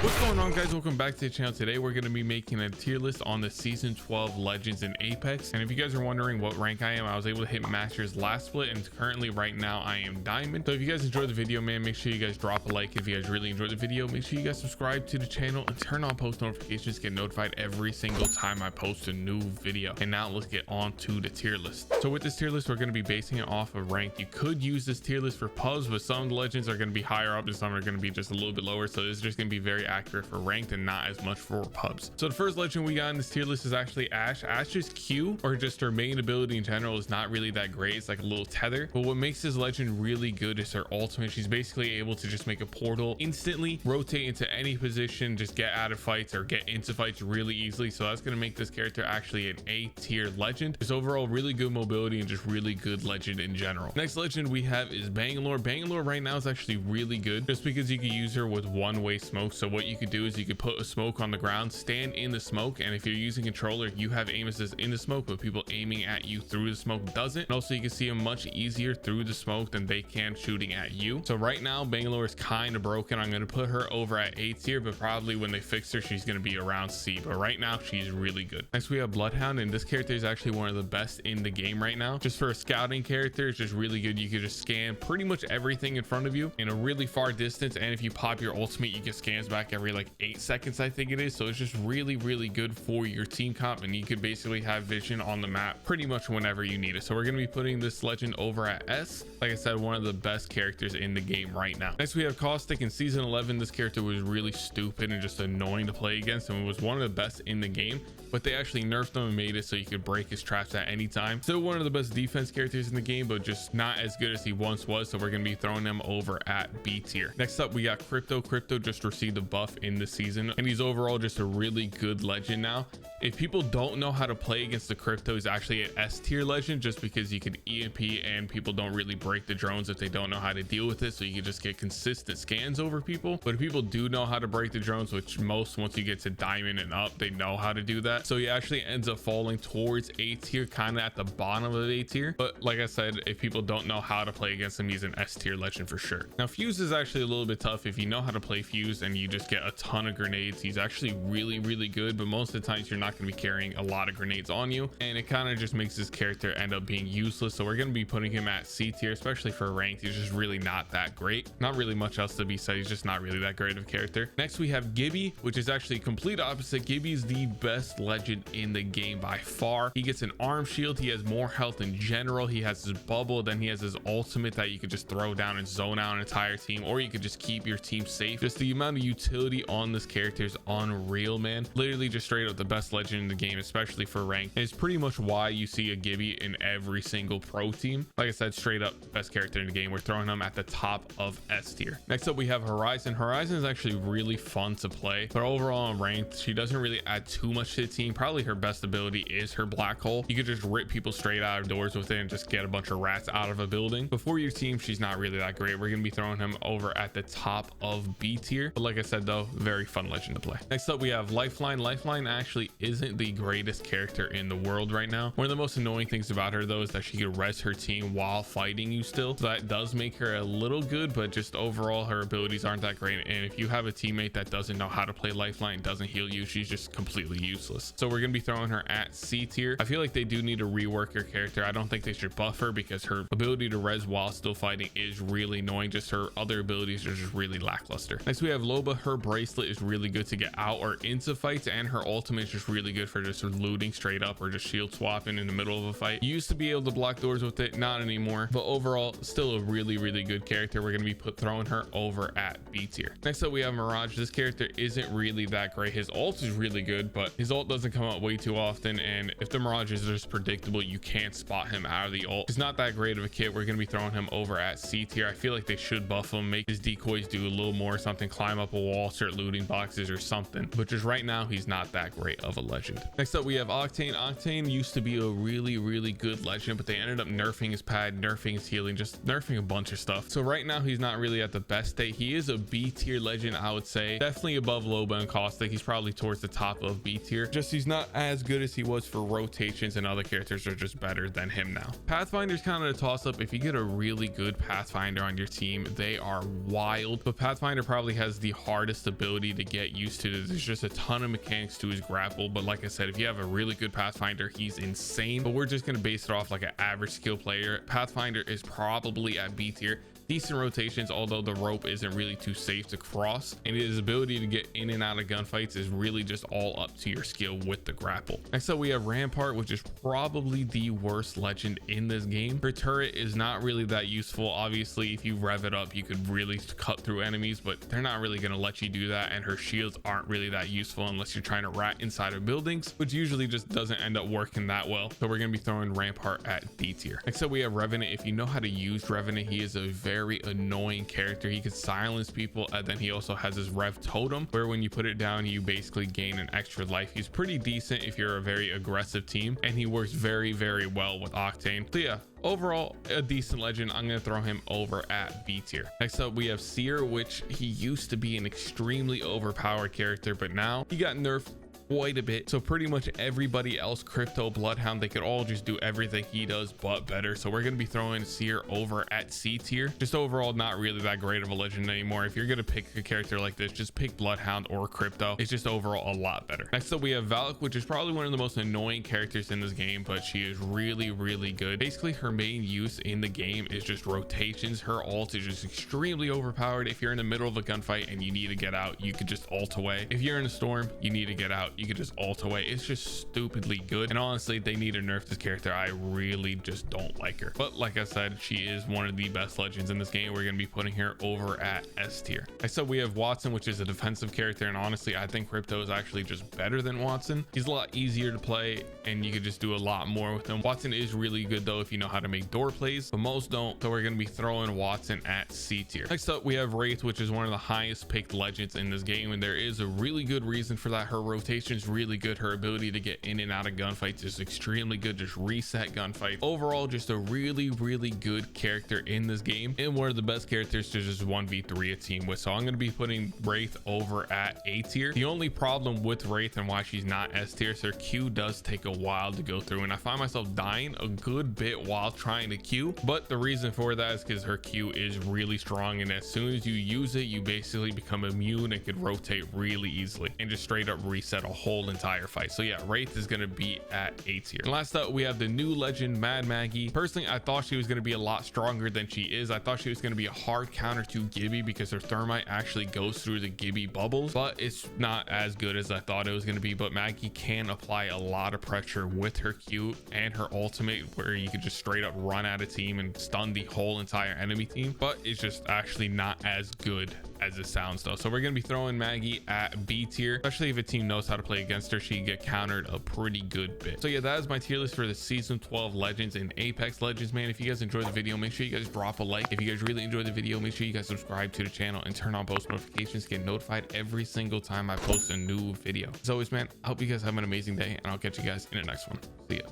What's going on, guys? Welcome back to the channel. Today we're going to be making a tier list on the season 12 legends in Apex. And if you guys are wondering what rank I am, I was able to hit masters last split, and currently right now I am diamond. So if you guys enjoyed the video, man, make sure you guys drop a like. If you guys really enjoyed the video, make sure you guys subscribe to the channel and turn on post notifications to get notified every single time I post a new video. And now let's get on to the tier list. So with this tier list, we're going to be basing it off of rank. You could use this tier list for pubs, but some legends are going to be higher up and some are going to be just a little bit lower. So this is just going to be very accurate for ranked and not as much for pubs. So the first legend we got in this tier list is actually Ashe. Ashe's Q, or just her main ability in general, is not really that great. It's like a little tether, but what makes this legend really good is her ultimate. She's basically able to just make a portal instantly, rotate into any position, just get out of fights or get into fights really easily. So that's going to make this character actually an A tier legend. Just overall really good mobility and just really good legend in general. Next legend we have is Bangalore. Bangalore right now is actually really good just because you can use her with one-way smoke. So what you could do is you could put a smoke on the ground, stand in the smoke, and if you're using controller, you have aim assist in the smoke, but people aiming at you through the smoke doesn't. And also you can see them much easier through the smoke than they can shooting at you. So right now Bangalore is kind of broken. I'm going to put her over at A tier, but probably when they fix her she's going to be around C, but right now she's really good. Next we have Bloodhound, and this character is actually one of the best in the game right now. Just for a scouting character, it's just really good. You can just scan pretty much everything in front of you in a really far distance, and if you pop your ultimate you get scans back every like 8 seconds, I think it is. So it's just really good for your team comp, and you could basically have vision on the map pretty much whenever you need it. So we're going to be putting this legend over at S. Like I said, one of the best characters in the game right now. Next we have Caustic. In season 11 this character was really stupid and just annoying to play against, and was one of the best in the game, but they actually nerfed him and made it so you could break his traps at any time. Still one of the best defense characters in the game, but just not as good as he once was. So we're going to be throwing him over at B tier. Next up we got Crypto. Crypto just received a buff in the season, and he's overall just a really good legend now. If people don't know how to play against the Crypto, he's actually an S tier legend just because you could EMP and people don't really break the drones if they don't know how to deal with it. So you can just get consistent scans over people. But if people do know how to break the drones, which most once you get to diamond and up, they know how to do that. So he actually ends up falling towards A tier, kind of at the bottom of A tier. But like I said, if people don't know how to play against him, he's an S tier legend for sure. Now Fuse is actually a little bit tough. If you know how to play Fuse and you just get a ton of grenades, he's actually really good, but most of the times you're not going to be carrying a lot of grenades on you, and it kind of just makes this character end up being useless. So we're going to be putting him at C tier, especially for ranked. He's just really not that great. Not really much else to be said. He's just not really that great of a character. Next we have Gibby, which is actually complete opposite. Gibby is the best legend in the game by far. He gets an arm shield, he has more health in general, he has his bubble, then he has his ultimate that you could just throw down and zone out an entire team, or you could just keep your team safe. Just the amount of utility on this character is unreal, man. Literally just straight up the best legend in the game, especially for rank. And it's pretty much why you see a Gibby in every single pro team. Like I said, straight up best character in the game. We're throwing him at the top of S tier. Next up we have Horizon. Horizon is actually really fun to play, but overall on ranked she doesn't really add too much to the team. Probably her best ability is her black hole. You could just rip people straight out of doors with it and just get a bunch of rats out of a building. Before your team she's not really that great. We're gonna be throwing him over at the top of B tier, but like I said though, very fun legend to play. Next up we have Lifeline. Lifeline actually isn't the greatest character in the world right now. One of the most annoying things about her though is that she could res her team while fighting you still, so that does make her a little good, but just overall her abilities aren't that great. And if you have a teammate that doesn't know how to play Lifeline, doesn't heal you, she's just completely useless. So we're gonna be throwing her at C tier. I feel like they do need to rework her character. I don't think they should buff her because her ability to res while still fighting is really annoying. Just her other abilities are just really lackluster. Next we have Loba. Her bracelet is really good to get out or into fights, and her ultimate is just really good for just looting straight up or just shield swapping in the middle of a fight. You used to be able to block doors with it, not anymore, but overall still a really good character. We're going to be throwing her over at B tier. Next up we have Mirage. This character isn't really that great. His ult is really good, but his ult doesn't come out way too often, and if the Mirage is just predictable, you can't spot him out of the ult. He's not that great of a kit. We're going to be throwing him over at C tier. I feel like they should buff him, make his decoys do a little more something, climb up a wall, start looting boxes or something, but just right now he's not that great of a legend. Next up we have Octane. Octane used to be a really good legend, but they ended up nerfing his pad, nerfing his healing, just nerfing a bunch of stuff. So right now he's not really at the best state. He is a B tier legend, I would say, definitely above Loba and Caustic. He's probably towards the top of B tier. Just he's not as good as he was for rotations, and other characters are just better than him now. Pathfinder's kind of a toss up. If you get a really good Pathfinder on your team, they are wild, but Pathfinder probably has the hardest ability to get used to. There's just a ton of mechanics to his grapple, but like I said, if you have a really good Pathfinder, he's insane. But we're just going to base it off like an average skill player. Pathfinder is probably at B tier. Decent rotations, although the rope isn't really too safe to cross, and his ability to get in and out of gunfights is really just all up to your skill with the grapple. Next up we have Rampart, which is probably the worst legend in this game. Her turret is not really that useful. Obviously if you rev it up, you could really cut through enemies, but they're not really going to let you do that, and her shields aren't really that useful unless you're trying to rat inside of buildings, which usually just doesn't end up working that well. So we're going to be throwing Rampart at D tier. Next up we have Revenant. If you know how to use Revenant, he is a very annoying character. He could silence people, and then he also has his rev totem where when you put it down you basically gain an extra life. He's pretty decent if you're a very aggressive team, and he works very well with Octane. So yeah, overall a decent legend. I'm going to throw him over at B tier. Next up we have Seer, which he used to be an extremely overpowered character, but now he got nerfed quite a bit. So pretty much everybody else, Crypto, Bloodhound, they could all just do everything he does but better. So we're going to be throwing Seer over at C tier. Just overall not really that great of a legend anymore. If you're going to pick a character like this, just pick Bloodhound or Crypto. It's just overall a lot better. Next up we have Valk, which is probably one of the most annoying characters in this game, but she is really good. Basically her main use in the game is just rotations. Her ult is just extremely overpowered. If you're in the middle of a gunfight and you need to get out, you could just ult away. If you're in a storm, you need to get out, you could just ult away. It's just stupidly good, and honestly they need to nerf this character. I really just don't like her, but like I said, she is one of the best legends in this game. We're going to be putting her over at S tier. I said we have Wattson, which is a defensive character, and honestly I think Crypto is actually just better than Wattson. He's a lot easier to play and you could just do a lot more with him. Wattson is really good though if you know how to make door plays, but most don't, so we're going to be throwing Wattson at C tier. Next up we have Wraith, which is one of the highest picked legends in this game, and there is a really good reason for that. Her rotations really good. Her ability to get in and out of gunfights is extremely good. Just reset gunfights. Overall just a really good character in this game, and one of the best characters to just 1v3 a team with. So I'm going to be putting Wraith over at A tier. The only problem with Wraith and why she's not S tier is her Q does take a while to go through, and I find myself dying a good bit while trying to Q, but the reason for that is because her Q is really strong, and as soon as you use it you basically become immune and could rotate really easily and just straight up reset a whole entire fight. So yeah, Wraith is going to be at A tier. And last up we have the new legend Mad Maggie. Personally I thought she was going to be a lot stronger than she is. I thought she was going to be a hard counter to Gibby because her thermite actually goes through the Gibby bubbles, but it's not as good as I thought it was going to be. But Maggie can apply a lot of pressure with her Q and her ultimate, where you can just straight up run at a team and stun the whole entire enemy team, but it's just actually not as good as it sounds though. So we're going to be throwing Maggie at B tier, especially if a team knows how to play against her. She can get countered a pretty good bit. So yeah, that is my tier list for the season 12 legends and Apex Legends. Man, if you guys enjoyed the video, make sure you guys drop a like. If you guys really enjoyed the video, make sure you guys subscribe to the channel and turn on post notifications to get notified every single time I post a new video. As always, man, I hope you guys have an amazing day, and I'll catch you guys in the next one. See ya.